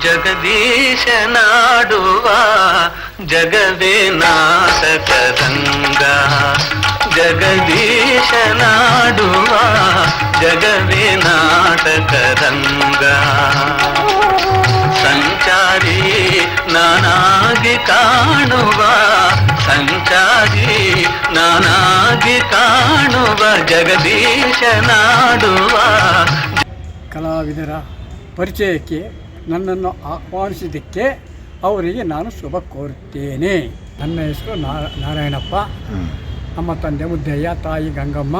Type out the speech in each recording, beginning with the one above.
ಜಗದೀಶನಾಡುವ ಜಗವೇ ನಾಟಕ ರಂಗ, ಜಗದೀಶನಾಡುವ ಜಗವೇ ನಾಟಕ ರಂಗ. ಸಂಚಾರಿ ನಾನಾಗಿ ಕಾಣುವ, ಸಂಚಾರಿ ನಾನಾಗಿ ಕಾಣುವ ಜಗದೀಶನಾಡುವ. ಕಲಾವಿದರ ಪರಿಚಯಕ್ಕೆ ನನ್ನನ್ನು ಆಹ್ವಾನಿಸಿದ್ದಕ್ಕೆ ಅವರಿಗೆ ನಾನು ಶುಭ ಕೋರುತ್ತೇನೆ. ನನ್ನ ಹೆಸರು ನಾರಾಯಣಪ್ಪ. ನಮ್ಮ ತಂದೆ ಮುದ್ದಯ್ಯ, ತಾಯಿ ಗಂಗಮ್ಮ.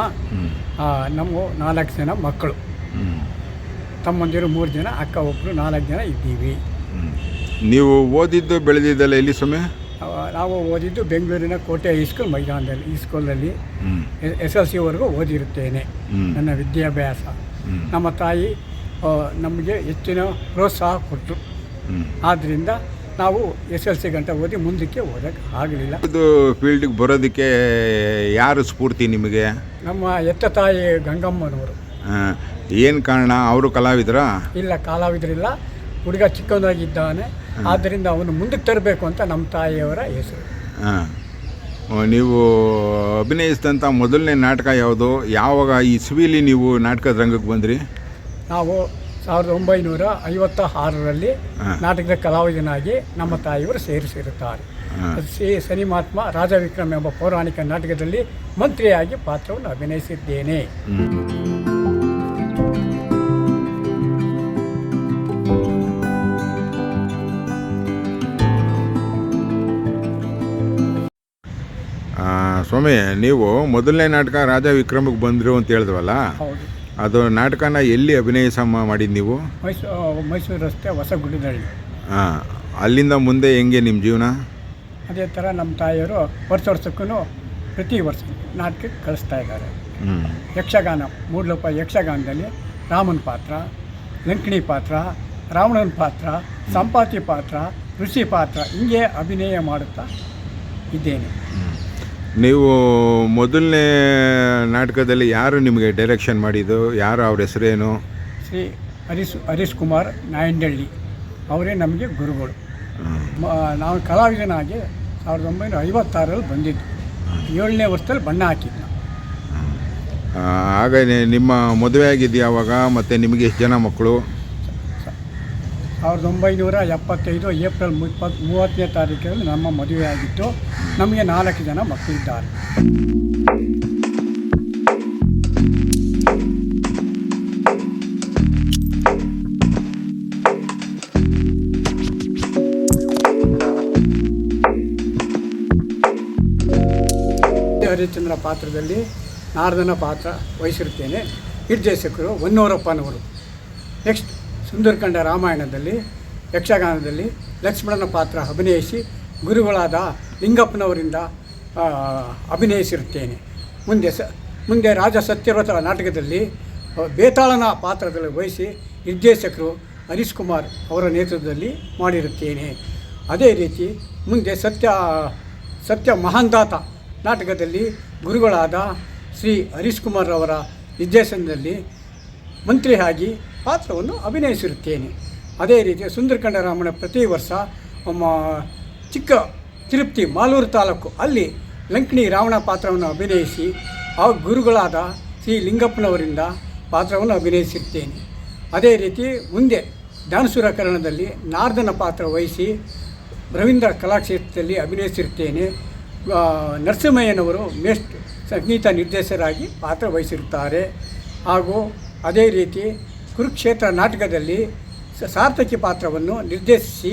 ನಮ್ಮ 4 ಜನ ಮಕ್ಕಳು, ತಮ್ಮಂದಿರು 3 ಜನ, ಅಕ್ಕ ಒಬ್ಬರು, 4 ಜನ ಇದ್ದೀವಿ. ನೀವು ಓದಿದ್ದು ಬೆಳೆದಿದ್ದಲ್ಲ ಎಲ್ಲಿ ಸಮಯ? ನಾವು ಓದಿದ್ದು ಬೆಂಗಳೂರಿನ ಕೋಟೆ ಹೈಸ್ಕೂಲ್ ಮೈದಾನದಲ್ಲಿ, ಈ ಸ್ಕೂಲಲ್ಲಿ SLC ಓದಿರುತ್ತೇನೆ. ನನ್ನ ವಿದ್ಯಾಭ್ಯಾಸ. ನಮ್ಮ ತಾಯಿ ನಮಗೆ ಹೆಚ್ಚಿನ ಪ್ರೋತ್ಸಾಹ ಕೊಟ್ಟರು. ಆದ್ದರಿಂದ ನಾವು SLC ಗಂಟ ಓದಿ ಮುಂದಕ್ಕೆ ಓದಕ್ಕೆ ಆಗಲಿಲ್ಲ. ಇದು ಫೀಲ್ಡಿಗೆ ಬರೋದಕ್ಕೆ ಯಾರು ಸ್ಫೂರ್ತಿ ನಿಮಗೆ? ನಮ್ಮ ಎತ್ತ ತಾಯಿ ಗಂಗಮ್ಮನವರು. ಏನು ಕಾರಣ? ಅವರು ಕಲಾವಿದರಾ? ಇಲ್ಲ, ಕಲಾವಿದರಿಲ್ಲ. ಹುಡುಗ ಚಿಕ್ಕವನಾಗಿದ್ದಾನೆ, ಆದ್ದರಿಂದ ಅವನು ಮುಂದಕ್ಕೆ ತರಬೇಕು ಅಂತ ನಮ್ಮ ತಾಯಿಯವರ ಹೆಸರು. ನೀವು ಅಭಿನಯಿಸಿದಂಥ ಮೊದಲನೇ ನಾಟಕ ಯಾವುದು? ಯಾವಾಗ ಇಸ್ವಿಲಿ ನೀವು ನಾಟಕದ ರಂಗಕ್ಕೆ ಬಂದ್ರಿ? ನಾವು 1956ರಲ್ಲಿ ನಾಟಕದ ಕಲಾವಿದನಾಗಿ ನಮ್ಮ ತಾಯಿಯವರು ಸೇರಿಸಿರುತ್ತಾರೆ. ಶನಿ ಮಹಾತ್ಮ ರಾಜ ವಿಕ್ರಮ ಎಂಬ ಪೌರಾಣಿಕ ನಾಟಕದಲ್ಲಿ ಮಂತ್ರಿಯಾಗಿ ಪಾತ್ರವನ್ನು ಅಭಿನಯಿಸಿದ್ದೇನೆ. ಸ್ವಾಮಿ, ನೀವು ಮೊದಲನೇ ನಾಟಕ ರಾಜ ವಿಕ್ರಮಕ್ಕೆ ಬಂದರು ಅಂತ ಹೇಳಿದ್ವಲ್ಲ, ಅದು ನಾಟಕನ ಎಲ್ಲಿ ಅಭಿನಯಿಸ ಮಾಡಿದ್ದು ನೀವು? ಮೈಸೂರು ರಸ್ತೆ ಹೊಸಗುಡಿದಳ್ಳಿ. ಅಲ್ಲಿಂದ ಮುಂದೆ ಹೆಂಗೆ ನಿಮ್ಮ ಜೀವನ? ಅದೇ ಥರ ನಮ್ಮ ತಾಯಿಯವರು ವರ್ಷಕ್ಕೂ ಪ್ರತಿ ವರ್ಷ ನಾಟಕಕ್ಕೆ ಕಳಿಸ್ತಾ ಇದ್ದಾರೆ. ಯಕ್ಷಗಾನ, ಮೂಡ್ಲಪ್ಪ ಯಕ್ಷಗಾನದಲ್ಲಿ ರಾಮನ ಪಾತ್ರ, ಲಂಕಿಣಿ ಪಾತ್ರ, ರಾವಣನ ಪಾತ್ರ, ಸಂಪಾತಿ ಪಾತ್ರ, ಋಷಿ ಪಾತ್ರ, ಹಿಂಗೆ ಅಭಿನಯ ಮಾಡುತ್ತಾ ಇದ್ದೇನೆ. ನೀವು ಮೊದಲನೇ ನಾಟಕದಲ್ಲಿ ಯಾರು ನಿಮಗೆ ಡೈರೆಕ್ಷನ್ ಮಾಡಿದ್ದು? ಯಾರು, ಅವ್ರ ಹೆಸರೇನು? ಶ್ರೀ ಹರೀಶ್ ಕುಮಾರ್ ನಾಯಂಡಹಳ್ಳಿ ಅವರೇ ನಮಗೆ ಗುರುಗಳು. ನಾವು ಕಲಾವಿದನಾಗಿ 1956ರಲ್ಲಿ ಬಂದಿದ್ದು. 7ನೇ ವರ್ಷದಲ್ಲಿ ಬಣ್ಣ ಹಾಕಿದ್ದು. ಆಗ ನಿಮ್ಮ ಮದುವೆ ಆಗಿದ್ದು ಯಾವಾಗ? ಮತ್ತು ನಿಮಗೆ ಎಷ್ಟು ಜನ ಮಕ್ಕಳು? 1975 ಏಪ್ರಿಲ್ 30ನೇ ತಾರೀಕರಲ್ಲಿ ನಮ್ಮ ಮದುವೆ ಆಗಿತ್ತು. ನಮಗೆ 4 ಜನ ಮಕ್ಕಳಿದ್ದಾರೆ. ಹರಿಶ್ಚಂದ್ರ ಪಾತ್ರದಲ್ಲಿ ನಾರದನ ಪಾತ್ರ ವಹಿಸಿರುತ್ತೇನೆ. ನಿರ್ದೇಶಕರು ಹೊನ್ನೂರಪ್ಪನವರು. ನೆಕ್ಸ್ಟ್ ಸುಂದರಕಾಂಡ ರಾಮಾಯಣದಲ್ಲಿ ಯಕ್ಷಗಾನದಲ್ಲಿ ಲಕ್ಷ್ಮಣನ ಪಾತ್ರ ಅಭಿನಯಿಸಿ ಗುರುಗಳಾದ ಲಿಂಗಪ್ಪನವರಿಂದ ಅಭಿನಯಿಸಿರುತ್ತೇನೆ. ಮುಂದೆ ರಾಜ ಸತ್ಯವ್ರತ ನಾಟಕದಲ್ಲಿ ಬೇತಾಳನ ಪಾತ್ರದಲ್ಲಿ ವಹಿಸಿ ನಿರ್ದೇಶಕರು ಹರೀಶ್ ಕುಮಾರ್ ಅವರ ನೇತೃತ್ವದಲ್ಲಿ ಮಾಡಿರುತ್ತೇನೆ. ಅದೇ ರೀತಿ ಮುಂದೆ ಸತ್ಯ ಮಹಾಂದಾತ ನಾಟಕದಲ್ಲಿ ಗುರುಗಳಾದ ಶ್ರೀ ಹರೀಶ್ ಕುಮಾರ್ ಅವರ ನಿರ್ದೇಶನದಲ್ಲಿ ಮಂತ್ರಿಯಾಗಿ ಪಾತ್ರವನ್ನು ಅಭಿನಯಿಸಿರುತ್ತೇನೆ. ಅದೇ ರೀತಿ ಸುಂದರಕಾಂಡ ರಾಮನ ಪ್ರತಿ ವರ್ಷ ಚಿಕ್ಕ ತಿರುಪತಿ ಮಾಲೂರು ತಾಲೂಕು ಅಲ್ಲಿ ಲಂಕಿಣಿ ರಾವಣ ಪಾತ್ರವನ್ನು ಅಭಿನಯಿಸಿ ಆ ಗುರುಗಳಾದ ಶ್ರೀ ಲಿಂಗಪ್ಪನವರಿಂದ ಪಾತ್ರವನ್ನು ಅಭಿನಯಿಸಿರುತ್ತೇನೆ. ಅದೇ ರೀತಿ ಮುಂದೆ ದಾನಸೂರಕರಣದಲ್ಲಿ ನಾರದನ ಪಾತ್ರ ವಹಿಸಿ ರವೀಂದ್ರ ಕಲಾಕ್ಷೇತ್ರದಲ್ಲಿ ಅಭಿನಯಿಸಿರುತ್ತೇನೆ. ನರಸಿಂಹಯ್ಯನವರು ಮೇಸ್ಟ್ ಸಂಗೀತ ನಿರ್ದೇಶಕರಾಗಿ ಪಾತ್ರ ವಹಿಸಿರುತ್ತಾರೆ. ಹಾಗೂ ಅದೇ ರೀತಿ ಕುರುಕ್ಷೇತ್ರ ನಾಟಕದಲ್ಲಿ ಸಾರ್ಥಕಿ ಪಾತ್ರವನ್ನು ನಿರ್ದೇಶಿಸಿ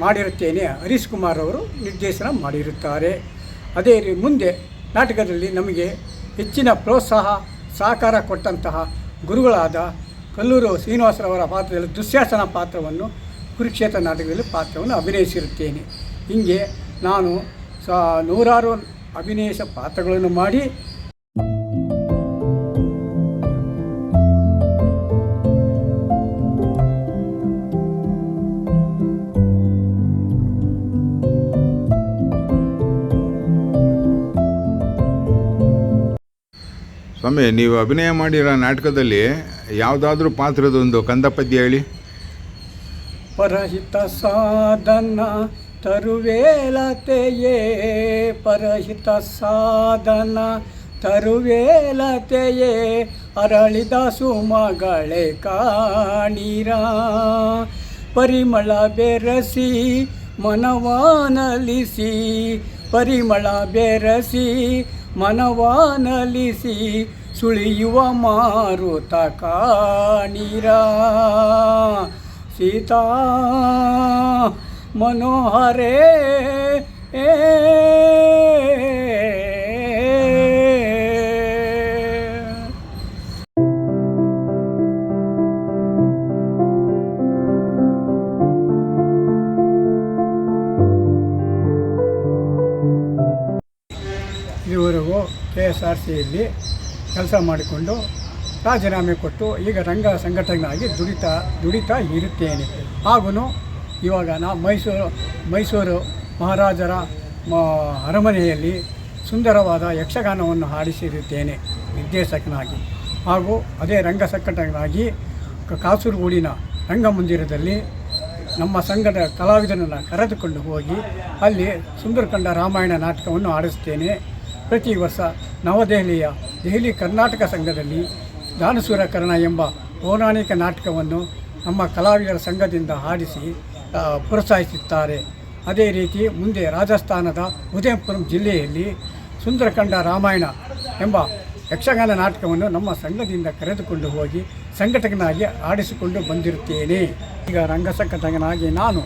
ಮಾಡಿರುತ್ತೇನೆ. ಹರೀಶ್ ಕುಮಾರ್ ಅವರು ನಿರ್ದೇಶನ ಮಾಡಿರುತ್ತಾರೆ. ಅದೇ ಮುಂದೆ ನಾಟಕದಲ್ಲಿ ನಮಗೆ ಹೆಚ್ಚಿನ ಪ್ರೋತ್ಸಾಹ ಸಹಕಾರ ಕೊಟ್ಟಂತಹ ಗುರುಗಳಾದ ಕಲ್ಲೂರು ಶ್ರೀನಿವಾಸರವರ ಪಾತ್ರದಲ್ಲಿ ದುಶ್ಯಾಸನ ಪಾತ್ರವನ್ನು ಕುರುಕ್ಷೇತ್ರ ನಾಟಕದಲ್ಲಿ ಪಾತ್ರವನ್ನು ಅಭಿನಯಿಸಿರುತ್ತೇನೆ. ಹೀಗೆ ನಾನು ನೂರಾರು ಅಭಿನಯಿಸ ಪಾತ್ರಗಳನ್ನು ಮಾಡಿ ಸ್ವಾಮಿ, ನೀವು ಅಭಿನಯ ಮಾಡಿರೋ ನಾಟಕದಲ್ಲಿ ಯಾವುದಾದ್ರೂ ಪಾತ್ರದೊಂದು ಕಂದ ಪದ್ಯ ಹೇಳಿ. ಪರಹಿತ ಸಾಧನ ತರುವೇಲತೆಯೇ ಪರಹಿತ ಸಾಧನ ತರುವೇಲತೆಯೇ ಅರಳಿದ ಸುಮಗಳೇ ಕಾಣಿರ ಪರಿಮಳ ಬೆರಸಿ ಮನವಾನಲಿಸಿ ಪರಿಮಳ ಬೆರಸಿ ಮನವಾನಲಿಸಿ ಸುಳಿಯುವ ಮಾರುತ ಕಾಣಿರ ಸೀತಾ ಮನೋಹರೇ ಇದುವರೆಗೂ KSRCಯಲ್ಲಿ ಕೆಲಸ ಮಾಡಿಕೊಂಡು ರಾಜೀನಾಮೆ ಕೊಟ್ಟು ಈಗ ರಂಗ ಸಂಘಟನೆಯಾಗಿ ದುಡಿತಾ ಇರುತ್ತೇನೆ. ಹಾಗೂ ಇವಾಗ ಮೈಸೂರು ಮಹಾರಾಜರ ಅರಮನೆಯಲ್ಲಿ ಸುಂದರವಾದ ಯಕ್ಷಗಾನವನ್ನು ಹಾಡಿಸಿರುತ್ತೇನೆ ನಿರ್ದೇಶಕನಾಗಿ. ಹಾಗೂ ಅದೇ ರಂಗ ಸಂಘಟನೆಯಾಗಿ ಕಾಸರಗೋಡಿನ ರಂಗಮಂದಿರದಲ್ಲಿ ನಮ್ಮ ಸಂಘದ ಕಲಾವಿದನನ್ನು ಕರೆದುಕೊಂಡು ಹೋಗಿ ಅಲ್ಲಿ ಸುಂದರಕಾಂಡ ರಾಮಾಯಣ ನಾಟಕವನ್ನು ಆಡಿಸ್ತೇನೆ. ಪ್ರತಿ ವರ್ಷ ನವದೆಹಲಿಯ ದೆಹಲಿ ಕರ್ನಾಟಕ ಸಂಘದಲ್ಲಿ ದಾನಸೂರಕರ್ಣ ಎಂಬ ಪೌರಾಣಿಕ ನಾಟಕವನ್ನು ನಮ್ಮ ಕಲಾವಿದರ ಸಂಘದಿಂದ ಹಾಡಿಸಿ ಪ್ರೋತ್ಸಾಹಿಸುತ್ತಾರೆ. ಅದೇ ರೀತಿ ಮುಂದೆ ರಾಜಸ್ಥಾನದ ಉದಯಪುರ ಜಿಲ್ಲೆಯಲ್ಲಿ ಸುಂದರಕಾಂಡ ರಾಮಾಯಣ ಎಂಬ ಯಕ್ಷಗಾನ ನಾಟಕವನ್ನು ನಮ್ಮ ಸಂಘದಿಂದ ಕರೆದುಕೊಂಡು ಹೋಗಿ ಸಂಘಟಕನಾಗಿ ಆಡಿಸಿಕೊಂಡು ಬಂದಿರುತ್ತೇನೆ. ಈಗ ರಂಗ ಸಂಘಟಕನಾಗಿ ನಾನು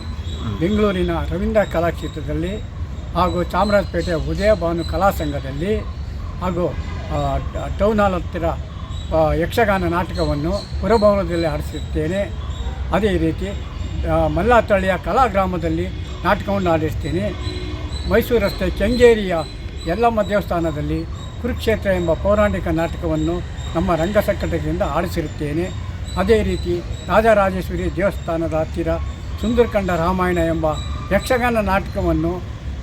ಬೆಂಗಳೂರಿನ ರವೀಂದ್ರ ಕಲಾಕ್ಷೇತ್ರದಲ್ಲಿ ಹಾಗೂ ಚಾಮರಾಜಪೇಟೆಯ ಉದಯ ಭಾನು ಕಲಾ ಸಂಘದಲ್ಲಿ ಹಾಗೂ ಟೌನ್ ಹಾಲ್ ಹತ್ತಿರ ಯಕ್ಷಗಾನ ನಾಟಕವನ್ನು ಪುರಭವನದಲ್ಲಿ ಆಡಿಸುತ್ತೇನೆ. ಅದೇ ರೀತಿ ಮಲ್ಲಾತಳ್ಳಿಯ ಕಲಾಗ್ರಾಮದಲ್ಲಿ ನಾಟಕವನ್ನು ಆಡಿಸ್ತೇನೆ. ಮೈಸೂರು ರಸ್ತೆ ಕೆಂಗೇರಿಯ ಯಲ್ಲಮ್ಮ ದೇವಸ್ಥಾನದಲ್ಲಿ ಕುರುಕ್ಷೇತ್ರ ಎಂಬ ಪೌರಾಣಿಕ ನಾಟಕವನ್ನು ನಮ್ಮ ರಂಗ ಸಂಘಟಕರಿಂದ ಆಡಿಸಿರುತ್ತೇನೆ. ಅದೇ ರೀತಿ ರಾಜರಾಜೇಶ್ವರಿ ದೇವಸ್ಥಾನದ ಹತ್ತಿರ ಸುಂದರಕಾಂಡ ರಾಮಾಯಣ ಎಂಬ ಯಕ್ಷಗಾನ ನಾಟಕವನ್ನು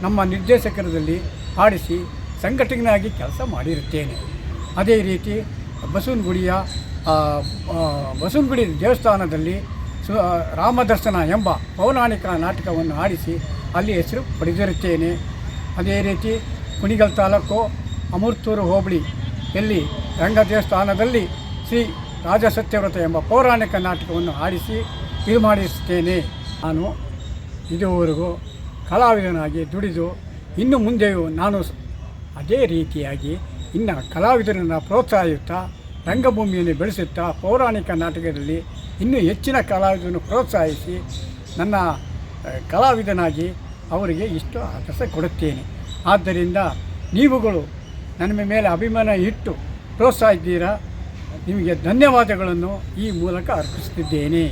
ನಮ್ಮ ನಿರ್ದೇಶಕರದಲ್ಲಿ ಆಡಿಸಿ ಸಂಘಟಕನಾಗಿ ಕೆಲಸ ಮಾಡಿರುತ್ತೇನೆ. ಅದೇ ರೀತಿ ಬಸವನಗುಡಿ ದೇವಸ್ಥಾನದಲ್ಲಿ ರಾಮದರ್ಶನ ಎಂಬ ಪೌರಾಣಿಕ ನಾಟಕವನ್ನು ಆಡಿಸಿ ಅಲ್ಲಿ ಹೆಸರು ಪಡೆದಿರುತ್ತೇನೆ. ಅದೇ ರೀತಿ ಕುಣಿಗಲ್ ತಾಲೂಕು ಅಮೃತೂರು ಹೋಬಳಿಯಲ್ಲಿ ರಂಗ ದೇವಸ್ಥಾನದಲ್ಲಿ ಶ್ರೀ ರಾಜಸತ್ಯವ್ರತ ಎಂಬ ಪೌರಾಣಿಕ ನಾಟಕವನ್ನು ಆಡಿಸಿ ಇದು ಮಾಡಿಸುತ್ತೇನೆ. ನಾನು ಇದುವರೆಗೂ ಕಲಾವಿದನಾಗಿ ದುಡಿದು ಇನ್ನು ಮುಂದೆಯೂ ನಾನು ಅದೇ ರೀತಿಯಾಗಿ ಇನ್ನು ಕಲಾವಿದರನ್ನು ಪ್ರೋತ್ಸಾಹಿಸುತ್ತಾ ರಂಗಭೂಮಿಯನ್ನು ಬೆಳೆಸುತ್ತಾ ಪೌರಾಣಿಕ ನಾಟಕದಲ್ಲಿ ಇನ್ನೂ ಹೆಚ್ಚಿನ ಕಲಾವಿದರನ್ನು ಪ್ರೋತ್ಸಾಹಿಸಿ ನನ್ನ ಕಲಾವಿದನಾಗಿ ಅವರಿಗೆ ಇಷ್ಟು ಅವಕಾಶ ಕೊಡುತ್ತೇನೆ. ಆದ್ದರಿಂದ ನೀವುಗಳು ನನ್ನ ಮೇಲೆ ಅಭಿಮಾನ ಇಟ್ಟು ಪ್ರೋತ್ಸಾಹಿದ್ದೀರಾ. ನಿಮಗೆ ಧನ್ಯವಾದಗಳನ್ನು ಈ ಮೂಲಕ ಅರ್ಪಿಸುತ್ತಿದ್ದೇನೆ.